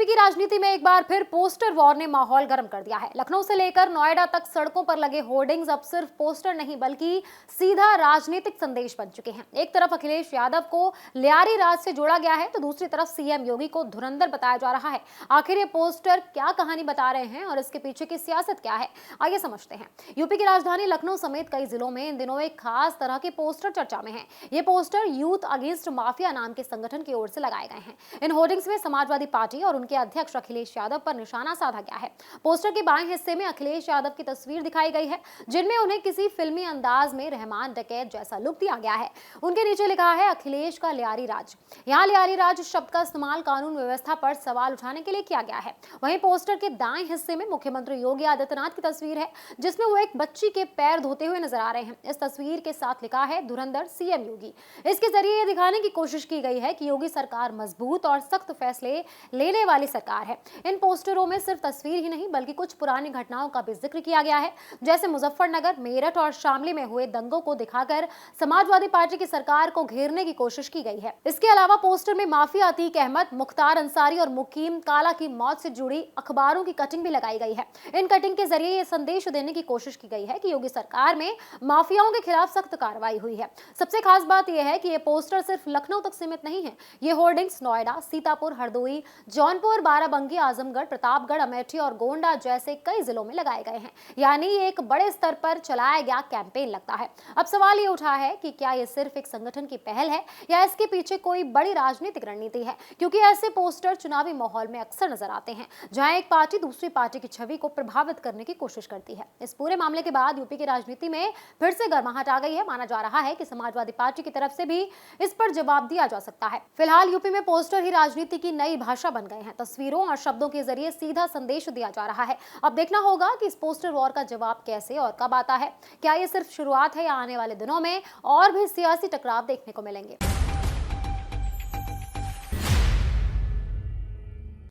UP की राजनीति में एक बार फिर पोस्टर वॉर ने माहौल गर्म कर दिया है। लखनऊ से लेकर नोएडा तक सड़कों पर लगे होर्डिंग्स अब सिर्फ पोस्टर नहीं बल्कि सीधा राजनीतिक संदेश बन चुके हैं। एक तरफ अखिलेश यादव को लियारी राज से जोड़ा गया है तो दूसरी तरफ सीएम योगी को धुरंधर बताया जा रहा है। आखिर ये पोस्टर क्या कहानी बता रहे हैं और इसके पीछे की सियासत क्या है, आइए समझते हैं। यूपी की राजधानी लखनऊ समेत कई जिलों में इन दिनों एक खास तरह के पोस्टर चर्चा में है। ये पोस्टर यूथ अगेंस्ट माफिया नाम के संगठन की ओर से लगाए गए हैं। इन होर्डिंग्स में समाजवादी पार्टी और उनके अध्यक्ष अखिलेश यादव पर निशाना साधा गया है। पोस्टर के बाएं हिस्से में अखिलेश यादव की तस्वीर दिखाई गई है, जिनमें उन्हें किसी फिल्मी अंदाज में रहमान डकैत जैसा लुक दिया गया है। उनके नीचे लिखा है अखिलेश का लियारी राज। यहाँ लियारी राज शब्द का इस्तेमाल कानून व्यवस्था पर सवाल उठाने के लिए किया गया है। वहीं पोस्टर के दाएं हिस्से में मुख्यमंत्री योगी आदित्यनाथ की तस्वीर है, जिसमें वो एक बच्ची के पैर धोते हुए नजर आ रहे हैं। इस तस्वीर के साथ लिखा है धुरंधर सीएम योगी। इसके जरिए ये दिखाने की कोशिश की गई है कि योगी सरकार मजबूत और सख्त फैसले लेने वाली सरकार है। इन पोस्टरों में सिर्फ तस्वीर ही नहीं बल्कि कुछ पुरानी घटनाओं का भी जिक्र किया गया है, जैसे मुजफ्फरनगर, मेरठ और शामली में हुए दंगों को दिखाकर समाजवादी पार्टी की सरकार को घेरने की कोशिश की गई है। इसके अलावा पोस्टर में माफिया अतीक अहमद, मुख्तार अंसारी और मुकीम काला की मौत से जुड़ी अखबारों की कटिंग भी लगाई गई है। इन कटिंग के जरिए ये संदेश देने की कोशिश की गई है कि योगी सरकार में माफियाओं के खिलाफ सख्त कार्रवाई हुई है। सबसे खास बात यह है कि ये पोस्टर सिर्फ लखनऊ तक सीमित नहीं है। ये होर्डिंग्स नोएडा, सीतापुर, हरदोई, जौनपुर, बाराबंकी, आजमगढ़, प्रतापगढ़, अमेठी और गोंडा जैसे कई जिलों में लगाए गए हैं। यानी एक बड़े स्तर पर चलाया गया कैंपेन लगता है। अब सवाल ये उठा है कि क्या ये सिर्फ एक संगठन की पहल है या इसके पीछे कोई बड़ी राजनीतिक रणनीति है, क्योंकि ऐसे पोस्टर चुनावी माहौल में अक्सर नजर आते हैं, जहां एक पार्टी दूसरी पार्टी की छवि को प्रभावित करने की कोशिश करती है। इस पूरे मामले के बाद यूपी की राजनीति में फिर से गर्माहट आ गई है। माना जा रहा है कि समाजवादी पार्टी की तरफ से भी इस पर जवाब दिया जा सकता है। फिलहाल यूपी में पोस्टर ही राजनीति की नई भाषा बन गए हैं। तस्वीरों और शब्दों के जरिए सीधा संदेश दिया जा रहा है। अब देखना होगा कि इस पोस्टर वॉर का जवाब कैसे और कब आता है। क्या ये सिर्फ शुरुआत है या आने वाले दिनों में और भी सियासी टकराव देखने को मिलेंगे।